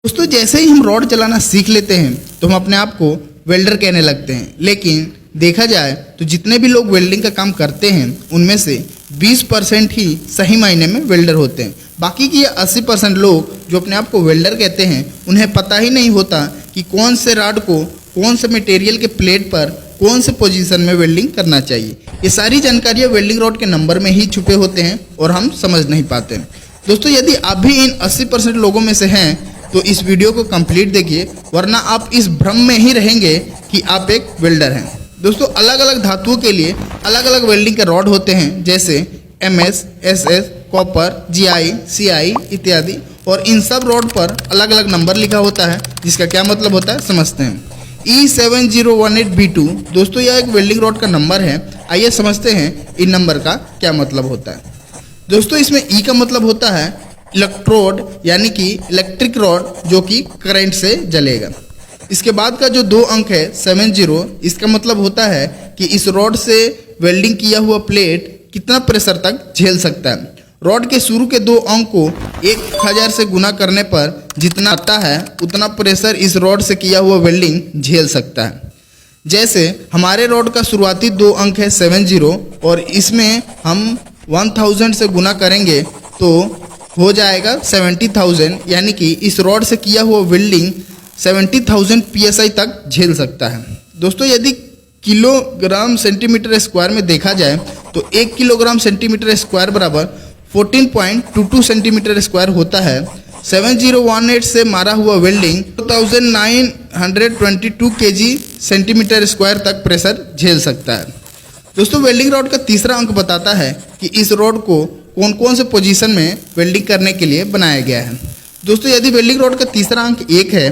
दोस्तों जैसे ही हम रॉड चलाना सीख लेते हैं तो हम अपने आप को वेल्डर कहने लगते हैं, लेकिन देखा जाए तो जितने भी लोग वेल्डिंग का काम करते हैं उनमें से 20% ही सही मायने में वेल्डर होते हैं। बाकी के 80% लोग जो अपने आप को वेल्डर कहते हैं उन्हें पता ही नहीं होता कि कौन से रॉड को कौन से मटेरियल के प्लेट पर कौन से पोजीशन में वेल्डिंग करना चाहिए। ये सारी जानकारियाँ वेल्डिंग रॉड के नंबर में ही छुपे होते हैं और हम समझ नहीं पाते। दोस्तों यदि आप भी इन 80% लोगों में से हैं तो इस वीडियो को कंप्लीट देखिए, वरना आप इस भ्रम में ही रहेंगे कि आप एक वेल्डर हैं। दोस्तों अलग अलग धातुओं के लिए अलग अलग वेल्डिंग के रॉड होते हैं, जैसे MS, SS, copper, GI, CI इत्यादि, और इन सब रॉड पर अलग अलग नंबर लिखा होता है, जिसका क्या मतलब होता है समझते हैं। E7018B2 दोस्तों यह एक वेल्डिंग रॉड का नंबर है। आइए समझते हैं इन नंबर का क्या मतलब होता है। दोस्तों इसमें E का मतलब होता है इलेक्ट्रोड, यानी कि इलेक्ट्रिक रॉड जो कि करंट से जलेगा। इसके बाद का जो 2 अंक है 70, इसका मतलब होता है कि इस रॉड से वेल्डिंग किया हुआ प्लेट कितना प्रेशर तक झेल सकता है। रॉड के शुरू के 2 अंक को 1000 से गुना करने पर जितना आता है उतना प्रेशर इस रॉड से किया हुआ वेल्डिंग झेल सकता है। जैसे हमारे रॉड का शुरुआती 2 अंक है 70 और इसमें हम 1000 से गुना करेंगे तो हो जाएगा 70,000, यानी कि इस रॉड से किया हुआ वेल्डिंग 70,000 PSI तक झेल सकता है। दोस्तों यदि किलोग्राम सेंटीमीटर स्क्वायर में देखा जाए तो 1 किलोग्राम सेंटीमीटर स्क्वायर बराबर 14.22 सेंटीमीटर स्क्वायर होता है। 7018 से मारा हुआ वेल्डिंग 2922 kg सेंटीमीटर स्क्वायर तक प्रेशर झेल सकता है। दोस्तों वेल्डिंग रॉड का तीसरा अंक बताता है कि इस रॉड को कौन कौन से पोजीशन में वेल्डिंग करने के लिए बनाया गया है। दोस्तों यदि वेल्डिंग रॉड का तीसरा अंक 1 है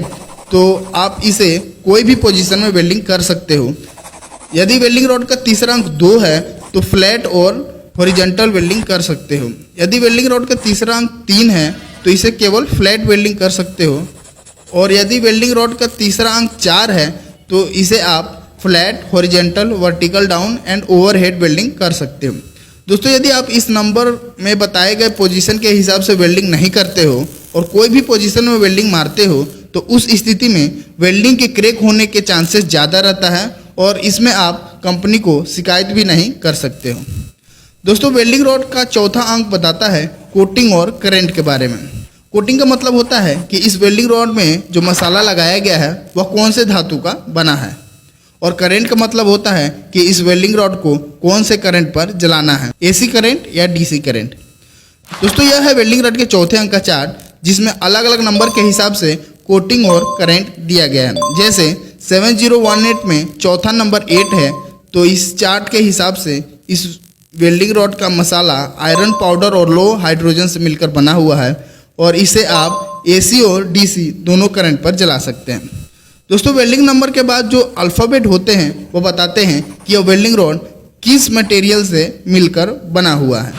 तो आप इसे कोई भी पोजीशन में वेल्डिंग कर सकते हो। यदि वेल्डिंग रॉड का तीसरा अंक 2 है तो फ्लैट और हॉरिजॉन्टल वेल्डिंग कर सकते हो। यदि वेल्डिंग रॉड का तीसरा अंक 3 है तो इसे केवल फ्लैट वेल्डिंग कर सकते हो, और यदि वेल्डिंग रॉड का तीसरा अंक 4 है तो इसे आप flat, horizontal, vertical down and overhead welding कर सकते हो। दोस्तों यदि आप इस नंबर में बताए गए पोजीशन के हिसाब से वेल्डिंग नहीं करते हो और कोई भी पोजीशन में वेल्डिंग मारते हो तो उस स्थिति में वेल्डिंग के क्रैक होने के चांसेस ज़्यादा रहता है और इसमें आप कंपनी को शिकायत भी नहीं कर सकते हो। दोस्तों वेल्डिंग रॉड का चौथा अंक बताता है कोटिंग और करंट के बारे में। कोटिंग का मतलब होता है कि इस वेल्डिंग रॉड में जो मसाला लगाया गया है वह कौन से धातु का बना है, और करंट का मतलब होता है कि इस वेल्डिंग रॉड को कौन से करंट पर जलाना है, AC करंट या DC करंट। दोस्तों यह है वेल्डिंग रॉड के चौथे अंक का चार्ट, जिसमें अलग अलग नंबर के हिसाब से कोटिंग और करंट दिया गया है। जैसे 7018 में चौथा नंबर 8 है तो इस चार्ट के हिसाब से इस वेल्डिंग रॉड का मसाला आयरन पाउडर और लो हाइड्रोजन से मिलकर बना हुआ है, और इसे आप AC और DC दोनों करंट पर जला सकते हैं। दोस्तों वेल्डिंग नंबर के बाद जो अल्फ़ाबेट होते हैं वो बताते हैं कि यह वेल्डिंग रॉड किस मटेरियल से मिलकर बना हुआ है।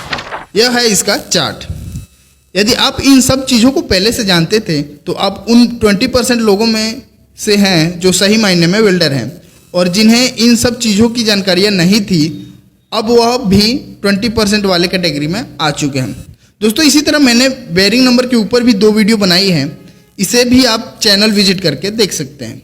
यह है इसका चार्ट। यदि आप इन सब चीज़ों को पहले से जानते थे तो आप उन 20% लोगों में से हैं जो सही मायने में वेल्डर हैं, और जिन्हें इन सब चीज़ों की जानकारियाँ नहीं थी अब वह भी 20% वाले कैटेगरी में आ चुके हैं। दोस्तों इसी तरह मैंने बेयरिंग नंबर के ऊपर भी 2 वीडियो बनाई हैं, इसे भी आप चैनल विजिट करके देख सकते हैं।